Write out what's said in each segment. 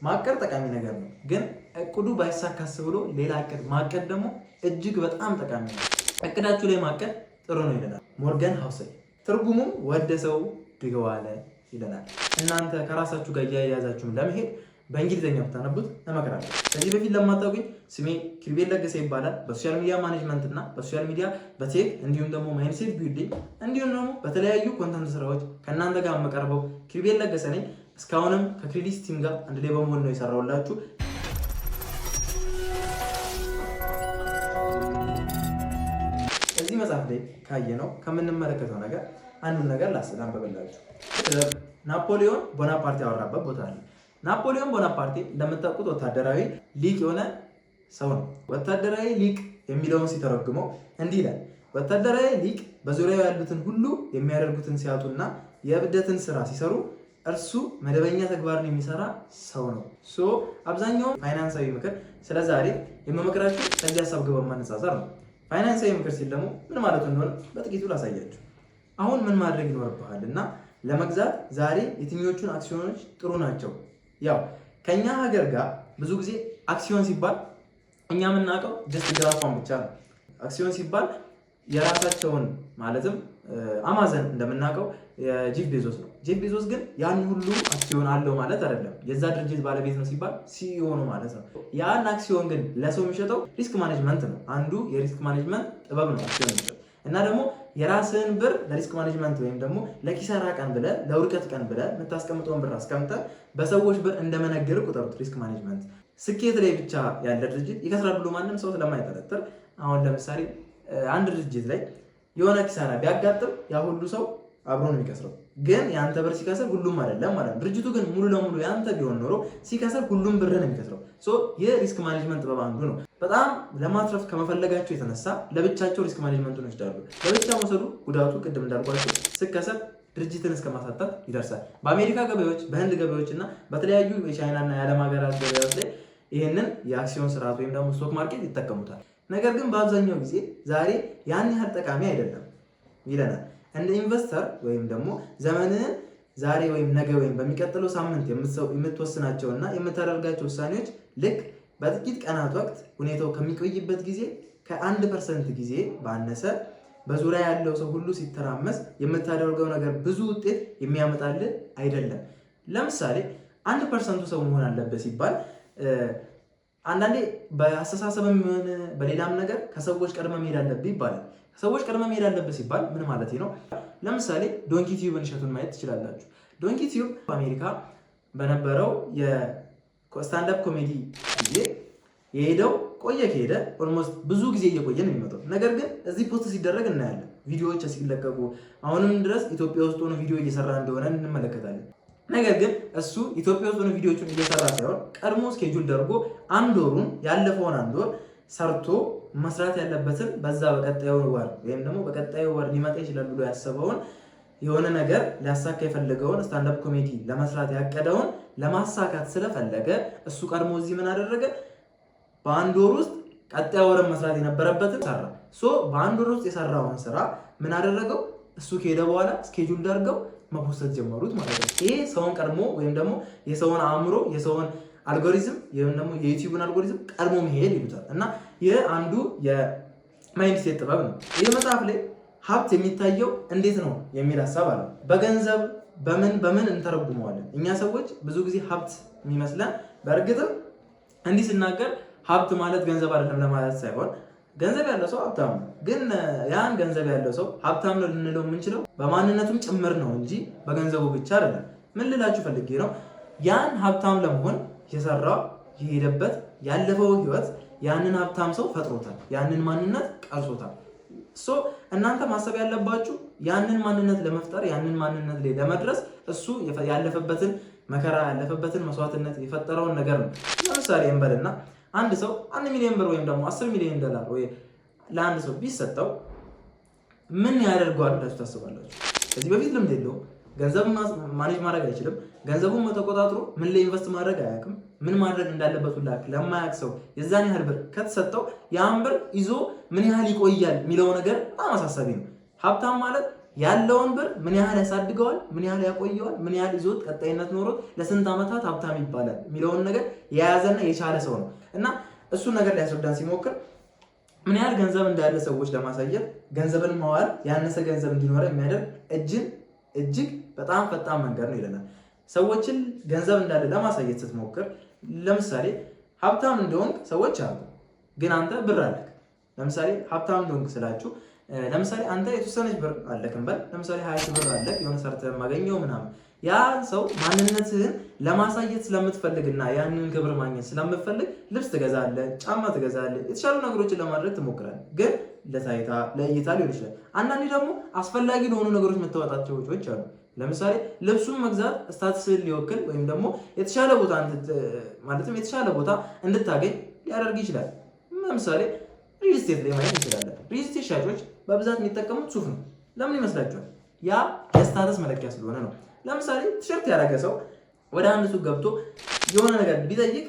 ማቀድ ጠቃሚ ነገር ነው፣ ግን እቅዱ ባይሳካስ ብሎ ሌላ እቅድ ማቀድ ደግሞ እጅግ በጣም ጠቃሚ ነው። እቅዳችሁ ላይ ማቀድ ጥሩ ነው ይለናል ሞርጋን ሃውሰል። ትርጉሙም ወደ ሰው ድገው አለ ይለናል። እናንተ ከራሳችሁ ጋር እያያዛችሁም ለመሄድ በእንግሊዝኛ ብታነቡት እመክራለሁ። ከዚህ በፊት ለማታውቁኝ ስሜ ኪሩቤል ለገሰ ይባላል። በሶሻል ሚዲያ ማኔጅመንት እና በሶሻል ሚዲያ በቴክ እንዲሁም ደግሞ ማይንድሴት ቢልዲንግ እንዲሁም ደግሞ በተለያዩ ኮንተንት ስራዎች ከእናንተ ጋር የምቀርበው ኪሩቤል ለገሰ ነኝ። እስካሁንም ከክሬዲት ቲም ጋር አንድ ላይ በመሆን ነው የሰራሁላችሁ። እዚህ መጽሐፍ ላይ ካየነው ከምንመለከተው ነገር አንዱን ነገር ላንብብላችሁ። ናፖሊዮን ቦናፓርቴ ያወራበት ቦታ አለ። ናፖሊዮን ቦናፓርቴ እንደምታውቁት ወታደራዊ ሊቅ የሆነ ሰው ነው። ወታደራዊ ሊቅ የሚለውን ሲተረጉመው እንዲህ ይላል። ወታደራዊ ሊቅ በዙሪያው ያሉትን ሁሉ የሚያደርጉትን ሲያጡና የእብደትን ስራ ሲሰሩ እርሱ መደበኛ ተግባርን የሚሰራ ሰው ነው። አብዛኛው ፋይናንሳዊ ምክር ስለዛሬ የምመክራችሁ ከዚህ ሀሳብ ጋር በማነጻጸር ነው። ፋይናንሳዊ ምክር ሲል ደግሞ ምን ማለት እንደሆነ በጥቂቱ ላሳያችሁ። አሁን ምን ማድረግ ይኖርብሃል እና ለመግዛት ዛሬ የትኞቹን አክሲዮኖች ጥሩ ናቸው? ያው ከኛ ሀገር ጋር ብዙ ጊዜ አክሲዮን ሲባል እኛ የምናውቀው ጀስት ግራፏን ብቻ ነው። አክሲዮን ሲባል የራሳቸውን ማለትም አማዞን እንደምናውቀው የጄፍ ቤዞስ ነው። ጄፍ ቤዞስ ግን ያን ሁሉ አክሲዮን አለው ማለት አይደለም። የዛ ድርጅት ባለቤት ነው ሲባል ሲኢኦ ነው ማለት ነው። ያን አክሲዮን ግን ለሰው የሚሸጠው ሪስክ ማኔጅመንት ነው። አንዱ የሪስክ ማኔጅመንት ጥበብ ነው አክሲዮን የሚሸጠው። እና ደግሞ የራስህን ብር ለሪስክ ማኔጅመንት ወይም ደግሞ ለኪሳራ ቀን ብለህ ለውድቀት ቀን ብለህ የምታስቀምጠውን ብር አስቀምጠህ በሰዎች ብር እንደመነገር ቁጠሩት። ሪስክ ማኔጅመንት ስኬት ላይ ብቻ ያለ ድርጅት ይከስራል ብሎ ማንም ሰው ስለማይጠረጥር፣ አሁን ለምሳሌ አንድ ድርጅት ላይ የሆነ ኪሳራ ቢያጋጥም ያ ሁሉ ሰው አብሮ ነው የሚከስረው። ግን ያንተ ብር ሲከስር ሁሉም አይደለም ማለት ነው። ድርጅቱ ግን ሙሉ ለሙሉ ያንተ ቢሆን ኖሮ ሲከስር ሁሉም ብር ነው የሚከስረው። የሪስክ ማኔጅመንት ጥበብ አንዱ ነው። በጣም ለማትረፍ ከመፈለጋቸው የተነሳ ለብቻቸው ሪስክ ማኔጅመንቱን ይወስዳሉ። ለብቻ መውሰዱ ጉዳቱ ቅድም እንዳልኳቸው ስከሰር ድርጅትን እስከ ማሳጣት ይደርሳል። በአሜሪካ ገበያዎች፣ በህንድ ገበያዎች እና በተለያዩ የቻይና እና የዓለም ሀገራት ገበያዎች ላይ ይህንን የአክሲዮን ስርዓት ወይም ደግሞ ስቶክ ማርኬት ይጠቀሙታል። ነገር ግን በአብዛኛው ጊዜ ዛሬ ያን ያህል ጠቃሚ አይደለም ይለናል። እንደ ኢንቨስተር ወይም ደግሞ ዘመንህን ዛሬ ወይም ነገ ወይም በሚቀጥለው ሳምንት የምትወስናቸውና የምታደርጋቸው ውሳኔዎች ልክ በጥቂት ቀናት ወቅት ሁኔታው ከሚቆይበት ጊዜ ከ1% ጊዜ ባነሰ በዙሪያ ያለው ሰው ሁሉ ሲተራመስ የምታደርገው ነገር ብዙ ውጤት የሚያመጣልህ አይደለም። ለምሳሌ 1% ሰው መሆን አለበት ሲባል አንዳንዴ በአስተሳሰብም ሆነ በሌላም ነገር ከሰዎች ቀድመ መሄድ አለብህ ይባላል። ሰዎች ቀድመ መሄድ አለብህ ሲባል ምን ማለት ነው? ለምሳሌ ዶንኪ ቲዩብን እሸቱን ማየት ትችላላችሁ። ዶንኪ ቲዩብ በአሜሪካ በነበረው የስታንዳፕ ኮሜዲ ጊዜ የሄደው ከሄደ ኦልሞስት ብዙ ጊዜ እየቆየ ነው የሚመጣው። ነገር ግን እዚህ ፖስት ሲደረግ እናያለን፣ ቪዲዮዎች ሲለቀቁ አሁንም ድረስ ኢትዮጵያ ውስጥ ሆኖ ቪዲዮ እየሰራ እንደሆነ እንመለከታለን። ነገር ግን እሱ ኢትዮጵያ ውስጥ ሆኖ ቪዲዮዎችን እየሰራ ሳይሆን ቀድሞ ስኬጁል ደርጎ ያለፈውን አንድ ወር ሰርቶ መስራት ያለበትን በዛ በቀጣዩ ወር ወይም ደግሞ በቀጣዩ ወር ሊመጣ ይችላል ብሎ ያሰበውን የሆነ ነገር ሊያሳካ የፈለገውን ስታንዳፕ ኮሜዲ ለመስራት ያቀደውን ለማሳካት ስለፈለገ እሱ ቀድሞ እዚህ ምን አደረገ? በአንድ ወር ውስጥ ቀጣዩ ወር መስራት የነበረበትን ሰራ። በአንድ ወር ውስጥ የሰራውን ስራ ምን አደረገው? እሱ ከሄደ በኋላ ስኬጁል ደርገው መፖሰት ጀመሩት ማለት ነው። ይሄ ሰውን ቀድሞ ወይም ደግሞ የሰውን አእምሮ የሰውን አልጎሪዝም ወይም ደግሞ የዩቲዩብን አልጎሪዝም ቀድሞ መሄድ ይሉታል። እና ይህ አንዱ የማይንድሴት ጥበብ ነው። ይህ መጽሐፍ ላይ ሀብት የሚታየው እንዴት ነው የሚል ሀሳብ አለ። በገንዘብ በምን እንተረጉመዋለን? እኛ ሰዎች ብዙ ጊዜ ሀብት የሚመስለን በእርግጥም እንዲህ ስናገር ሀብት ማለት ገንዘብ አይደለም ለማለት ሳይሆን ገንዘብ ያለው ሰው ሀብታም ነው። ግን ያን ገንዘብ ያለው ሰው ሀብታም ነው ልንለው የምንችለው በማንነቱም ጭምር ነው እንጂ በገንዘቡ ብቻ አይደለም። ምን ልላችሁ ፈልጌ ነው፣ ያን ሀብታም ለመሆን የሰራው የሄደበት ያለፈው ህይወት ያንን ሀብታም ሰው ፈጥሮታል፣ ያንን ማንነት ቀርጾታል። እናንተ ማሰብ ያለባችሁ ያንን ማንነት ለመፍጠር ያንን ማንነት ላይ ለመድረስ እሱ ያለፈበትን መከራ ያለፈበትን መስዋዕትነት የፈጠረውን ነገር ነው። ለምሳሌ እንበልና አንድ ሰው 1 ሚሊዮን ብር ወይም ደግሞ 10 ሚሊዮን ዶላር ወይ ለአንድ ሰው ቢሰጠው ምን ያደርገዋል ብላችሁ ታስባላችሁ? ከዚህ በፊት ልምድ የለውም፣ ገንዘብ ማኔጅ ማድረግ አይችልም፣ ገንዘቡን ተቆጣጥሮ ምን ላይ ኢንቨስት ማድረግ አያውቅም፣ ምን ማድረግ እንዳለበት ሁላ ለማያውቅ ሰው የዛን ያህል ብር ከተሰጠው ያን ብር ይዞ ምን ያህል ይቆያል የሚለው ነገር በጣም አሳሳቢ ነው። ሀብታም ማለት ያለውን ብር ምን ያህል ያሳድገዋል፣ ምን ያህል ያቆየዋል፣ ምን ያህል ይዞት ቀጣይነት ኖሮት ለስንት ዓመታት ሀብታም ይባላል የሚለውን ነገር የያዘና የቻለ ሰው ነው እና እሱን ነገር ሊያስረዳን ሲሞክር ምን ያህል ገንዘብ እንዳለ ሰዎች ለማሳየት ገንዘብን ማዋል ያነሰ ገንዘብ እንዲኖር የሚያደርግ እጅግ በጣም ፈጣን መንገድ ነው ይለናል። ሰዎችን ገንዘብ እንዳለ ለማሳየት ስትሞክር ለምሳሌ ሀብታም እንደሆንክ ሰዎች አሉ፣ ግን አንተ ብር አለክ። ለምሳሌ ሀብታም እንደሆንክ ስላችሁ ለምሳሌ አንተ የተወሰነች ብር አለክ እንበል። ለምሳሌ 20 ብር አለክ የሆነ ሰርተህ ማገኘው ምናምን። ያ ሰው ማንነትህን ለማሳየት ስለምትፈልግና ያንን ክብር ማግኘት ስለምትፈልግ ልብስ ትገዛለህ፣ ጫማ ትገዛለህ፣ የተሻሉ ነገሮችን ለማድረግ ትሞክራለህ። ግን ለታይታ ለእይታ ሊሆን ይችላል። አንዳንዴ ደግሞ አስፈላጊ ለሆኑ ነገሮች የምታወጣቸው ወጪዎች አሉ። ለምሳሌ ልብሱን መግዛት ስታትስን ሊወክል ወይም ደግሞ የተሻለ ቦታ ማለትም የተሻለ ቦታ እንድታገኝ ሊያደርግ ይችላል። ለምሳሌ ሪል ስቴት ላይ ማየት እንችላለን። ሪል ስቴት ሻጮች በብዛት የሚጠቀሙት ሱፍ ነው። ለምን ይመስላችኋል? ያ የስታተስ መለኪያ ስለሆነ ነው። ለምሳሌ ቲሸርት ያደረገ ሰው ወደ አንድ ሱቅ ገብቶ የሆነ ነገር ቢጠይቅ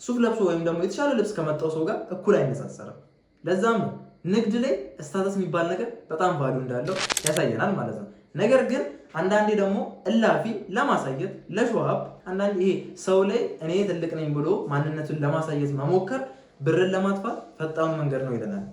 ሱፍ ለብሶ ወይም ደግሞ የተሻለ ልብስ ከመጣው ሰው ጋር እኩል አይነጻጸርም። ለዛም ነው ንግድ ላይ ስታተስ የሚባል ነገር በጣም ቫሉ እንዳለው ያሳየናል ማለት ነው። ነገር ግን አንዳንዴ ደግሞ እላፊ ለማሳየት ለሾሃብ አንዳንዴ ይሄ ሰው ላይ እኔ ትልቅ ነኝ ብሎ ማንነቱን ለማሳየት መሞከር ብርን ለማጥፋት ፈጣኑ መንገድ ነው ይለናል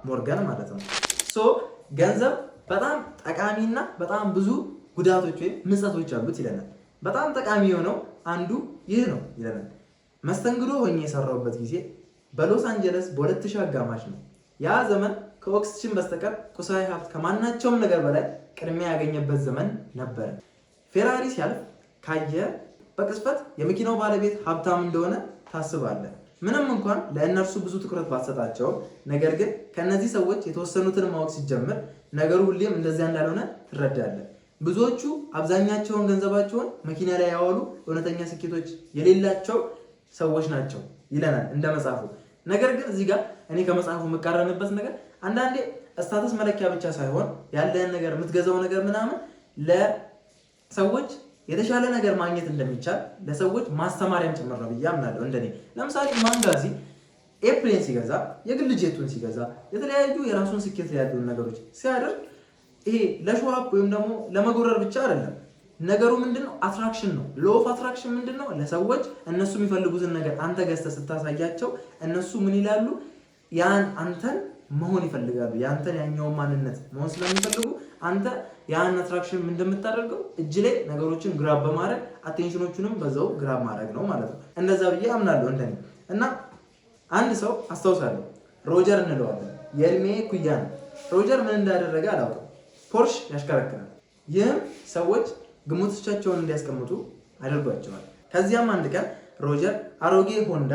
ሞርጋን ማለት ነው። ገንዘብ በጣም ጠቃሚና በጣም ብዙ ጉዳቶች ወይም ምጸቶች አሉት ይለናል። በጣም ጠቃሚ የሆነው አንዱ ይህ ነው ይለናል። መስተንግዶ ሆኜ የሰራሁበት ጊዜ በሎስ አንጀለስ በ2000 አጋማሽ ነው። ያ ዘመን ከኦክሲጅን በስተቀር ቁሳዊ ሀብት ከማናቸውም ነገር በላይ ቅድሚያ ያገኘበት ዘመን ነበር። ፌራሪ ሲያልፍ ካየ በቅጽበት የመኪናው ባለቤት ሀብታም እንደሆነ ታስባለህ። ምንም እንኳን ለእነርሱ ብዙ ትኩረት ባትሰጣቸው፣ ነገር ግን ከነዚህ ሰዎች የተወሰኑትን ማወቅ ሲጀምር ነገሩ ሁሌም እንደዚያ እንዳልሆነ ትረዳለህ። ብዙዎቹ አብዛኛቸውን ገንዘባቸውን መኪና ላይ ያዋሉ እውነተኛ ስኬቶች የሌላቸው ሰዎች ናቸው ይለናል እንደ መጽሐፉ። ነገር ግን እዚህ ጋር እኔ ከመጽሐፉ የምቃረንበት ነገር አንዳንዴ ስታተስ መለኪያ ብቻ ሳይሆን ያለህን ነገር የምትገዛው ነገር ምናምን ለሰዎች የተሻለ ነገር ማግኘት እንደሚቻል ለሰዎች ማስተማሪያም ጭምር ነው ብዬ አምናለሁ። እንደኔ ለምሳሌ ማንጋዚ ኤፕሌን ሲገዛ፣ የግል ጄቱን ሲገዛ፣ የተለያዩ የራሱን ስኬት ላይ ያሉ ነገሮች ሲያደርግ ይሄ ለሾዋፕ ወይም ደግሞ ለመጎረር ብቻ አይደለም። ነገሩ ምንድነው? አትራክሽን ነው። ሎ ኦፍ አትራክሽን ምንድነው? ለሰዎች እነሱ የሚፈልጉትን ነገር አንተ ገዝተህ ስታሳያቸው እነሱ ምን ይላሉ? ያን አንተን መሆን ይፈልጋሉ። ያንተን ያኛውን ማንነት መሆን ስለሚፈልጉ አንተ ያን አትራክሽን ምን እንደምታደርገው እጅ ላይ ነገሮችን ግራብ በማድረግ አቴንሽኖቹንም በዛው ግራብ ማድረግ ነው ማለት ነው። እንደዛ ብዬ አምናለሁ እንደኔ። እና አንድ ሰው አስታውሳለሁ፣ ሮጀር እንለዋለን። የእድሜ ኩያ ነው። ሮጀር ምን እንዳደረገ አላውቅም። ፖርሽ ያሽከረክራል። ይህም ሰዎች ግምቶቻቸውን እንዲያስቀምጡ አድርጓቸዋል። ከዚያም አንድ ቀን ሮጀር አሮጌ ሆንዳ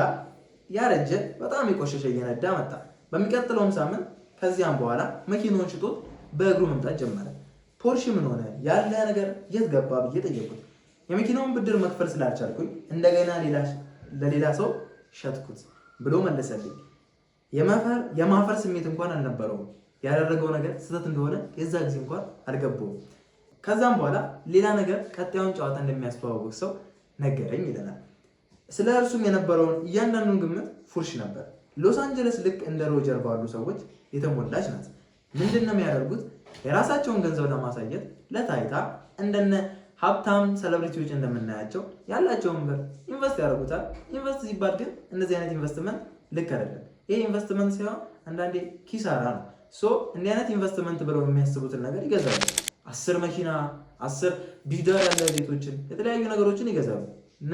ያረጀ በጣም የቆሸሸ እየነዳ መጣ። በሚቀጥለውም ሳምንት ከዚያም በኋላ መኪናውን ሽጦት በእግሩ መምጣት ጀመረ። ፖርሽ ምን ሆነ? ያለ ነገር የት ገባ ብዬ ጠየቁት። የመኪናውን ብድር መክፈል ስላልቻልኩኝ እንደገና ለሌላ ሰው ሸጥኩት ብሎ መለሰልኝ። የማፈር ስሜት እንኳን አልነበረውም። ያደረገው ነገር ስህተት እንደሆነ የዛ ጊዜ እንኳን አልገባውም። ከዛም በኋላ ሌላ ነገር ቀጣዩን ጨዋታ እንደሚያስተዋውቅ ሰው ነገረኝ ይለናል። ስለ እርሱም የነበረውን እያንዳንዱን ግምት ፉርሽ ነበር። ሎስ አንጀለስ ልክ እንደ ሮጀር ባሉ ሰዎች የተሞላች ናት። ምንድን ነው የሚያደርጉት? የራሳቸውን ገንዘብ ለማሳየት ለታይታ እንደነ ሀብታም ሴሌብሪቲዎች እንደምናያቸው ያላቸውን ብር ኢንቨስት ያደርጉታል። ኢንቨስት ሲባል ግን እንደዚህ አይነት ኢንቨስትመንት ልክ አይደለም። ይሄ ኢንቨስትመንት ሳይሆን አንዳንዴ ኪሳራ ነው። እንዲህ አይነት ኢንቨስትመንት ብለው የሚያስቡትን ነገር ይገዛሉ። 10 መኪና፣ 10 ቢልደር ያለ ቤቶችን፣ የተለያዩ ነገሮችን ይገዛሉ።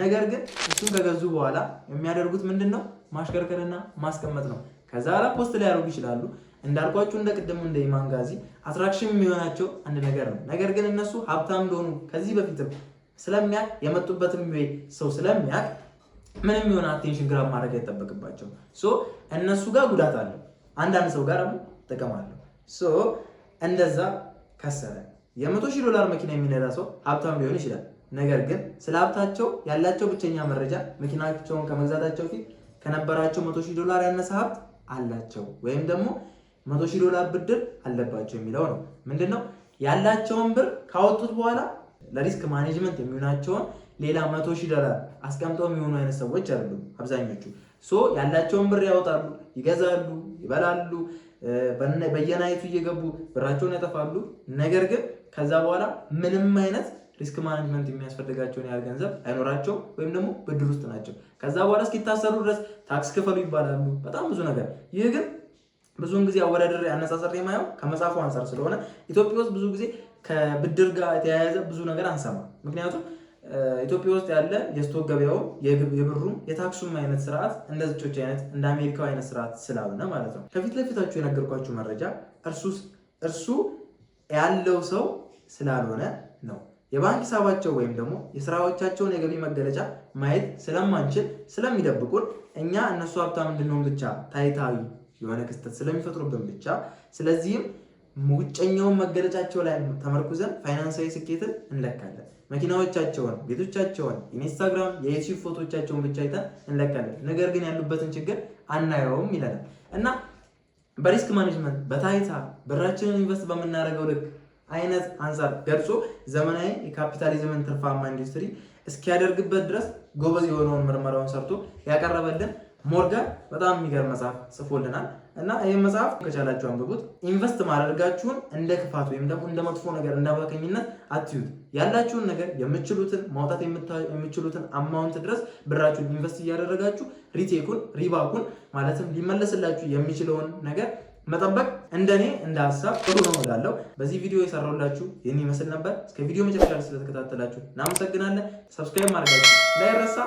ነገር ግን እሱን ከገዙ በኋላ የሚያደርጉት ምንድነው? ማሽከርከርና ማስቀመጥ ነው። ከዛ በኋላ ፖስት ላይ ያደርጉ ይችላሉ። እንዳልኳችሁ እንደ ቅድሙ እንደ ማንጋዚ አትራክሽን የሚሆናቸው አንድ ነገር ነው። ነገር ግን እነሱ ሀብታም እንደሆኑ ከዚህ በፊትም ስለሚያቅ የመጡበትም ወይ ሰው ስለሚያቅ ምንም የሆነ አቴንሽን ግራብ ማድረግ አይጠበቅባቸው። እነሱ ጋር ጉዳት አለው፣ አንዳንድ ሰው ጋር ደግሞ ጥቅም አለው። እንደዛ ከሰረ $100,000 መኪና የሚነዳ ሰው ሀብታም ሊሆን ይችላል። ነገር ግን ስለ ሀብታቸው ያላቸው ብቸኛ መረጃ መኪናቸውን ከመግዛታቸው ፊት ከነበራቸው $100,000 ያነሰ ሀብት አላቸው ወይም ደግሞ $100,000 ብድር አለባቸው የሚለው ነው። ምንድነው? ያላቸውን ብር ካወጡት በኋላ ለሪስክ ማኔጅመንት የሚሆናቸውን ሌላ $100,000 አስቀምጠው የሚሆኑ አይነት ሰዎች አይደሉም አብዛኞቹ። ያላቸውን ብር ያወጣሉ፣ ይገዛሉ፣ ይበላሉ፣ በየናይቱ እየገቡ ብራቸውን ያጠፋሉ። ነገር ግን ከዛ በኋላ ምንም አይነት ሪስክ ማኔጅመንት የሚያስፈልጋቸውን ያህል ገንዘብ አይኖራቸው ወይም ደግሞ ብድር ውስጥ ናቸው። ከዛ በኋላ እስኪታሰሩ ድረስ ታክስ ክፈሉ ይባላሉ። በጣም ብዙ ነገር። ይህ ግን ብዙውን ጊዜ አወዳደር ያነጻጸር የማየው ከመጽሐፉ አንጻር ስለሆነ ኢትዮጵያ ውስጥ ብዙ ጊዜ ከብድር ጋር የተያያዘ ብዙ ነገር አንሰማ። ምክንያቱም ኢትዮጵያ ውስጥ ያለ የስቶክ ገበያው የብሩም የታክሱም አይነት ስርዓት እንደ ዝጮች አይነት እንደ አሜሪካው አይነት ስርዓት ስላልሆነ ማለት ነው። ከፊት ለፊታችሁ የነገርኳችሁ መረጃ እርሱ ያለው ሰው ስላልሆነ ነው። የባንክ ሂሳባቸው ወይም ደግሞ የስራዎቻቸውን የገቢ መገለጫ ማየት ስለማንችል ስለሚደብቁን እኛ እነሱ ሀብታም እንድንሆን ብቻ ታይታዊ የሆነ ክስተት ስለሚፈጥሩብን ብቻ ስለዚህም ውጨኛውን መገለጫቸው ላይ ተመርኩዘን ፋይናንሳዊ ስኬትን እንለካለን። መኪናዎቻቸውን፣ ቤቶቻቸውን፣ ኢንስታግራም፣ የዩቲዩብ ፎቶቻቸውን ብቻ አይተን እንለካለን። ነገር ግን ያሉበትን ችግር አናየውም ይለናል እና በሪስክ ማኔጅመንት በታይታ ብራችንን ኢንቨስት በምናደርገው ልክ አይነት አንጻር ገልጾ ዘመናዊ የካፒታሊዝምን ትርፋማ ኢንዱስትሪ እስኪያደርግበት ድረስ ጎበዝ የሆነውን ምርመራውን ሰርቶ ያቀረበልን ሞርጋን በጣም የሚገርም መጽሐፍ ጽፎልናል እና ይህ መጽሐፍ ከቻላችሁ አንብቡት። ኢንቨስት ማድረጋችሁን እንደ ክፋት ወይም ደግሞ እንደ መጥፎ ነገር እንደ አባከኝነት አትዩት። ያላችሁን ነገር የምትችሉትን ማውጣት የምትችሉትን አማውንት ድረስ ብራችሁን ኢንቨስት እያደረጋችሁ ሪባኩን ማለትም ሊመለስላችሁ የሚችለውን ነገር መጠበቅ እንደኔ እንደ ሀሳብ ጥሩ ነው እላለሁ። በዚህ ቪዲዮ የሰራሁላችሁ ይህን ይመስል ነበር። እስከ ቪዲዮ መጨረሻ ስለተከታተላችሁ እናመሰግናለን። ሰብስክራይብ ማድረጋችሁ እንዳይረሳ።